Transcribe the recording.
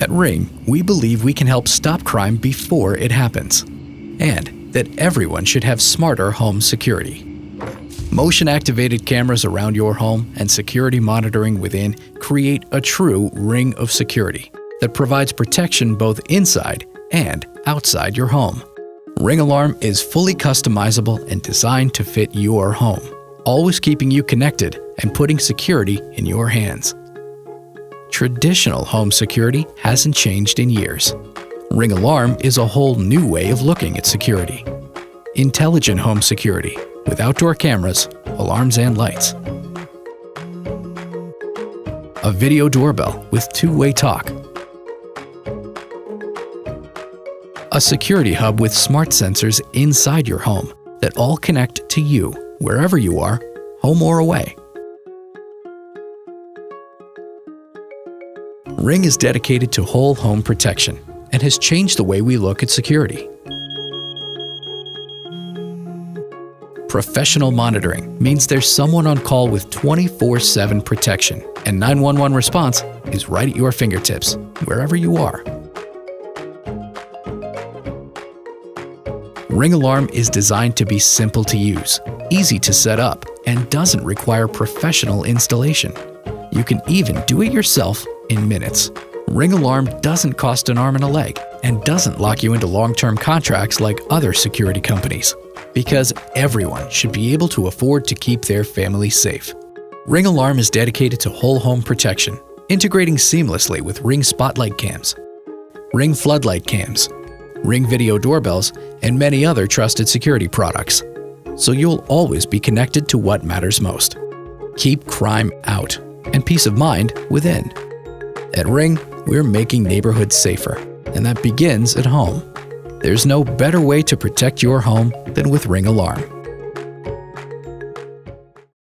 At Ring, we believe we can help stop crime before it happens, and that everyone should have smarter home security. Motion-activated cameras around your home and security monitoring within create a true ring of security that provides protection both inside and outside your home. Ring Alarm is fully customizable and designed to fit your home, always keeping you connected and putting security in your hands. Traditional home security hasn't changed in years. Ring Alarm is a whole new way of looking at security. Intelligent home security with outdoor cameras, alarms, and lights. A video doorbell with two-way talk. A security hub with smart sensors inside your home that all connect to you wherever you are, home or away. Ring is dedicated to whole home protection and has changed the way we look at security. Professional monitoring means there's someone on call with 24/7 protection, and 911 response is right at your fingertips, wherever you are. Ring Alarm is designed to be simple to use, easy to set up, and doesn't require professional installation. You can even do it yourself in minutes. Ring Alarm doesn't cost an arm and a leg and doesn't lock you into long-term contracts like other security companies, because everyone should be able to afford to keep their family safe. Ring Alarm is dedicated to whole home protection, integrating seamlessly with Ring Spotlight Cams, Ring Floodlight Cams, Ring Video Doorbells, and many other trusted security products. So you'll always be connected to what matters most. Keep crime out and peace of mind within. At Ring, we're making neighborhoods safer, and that begins at home. There's no better way to protect your home than with Ring Alarm.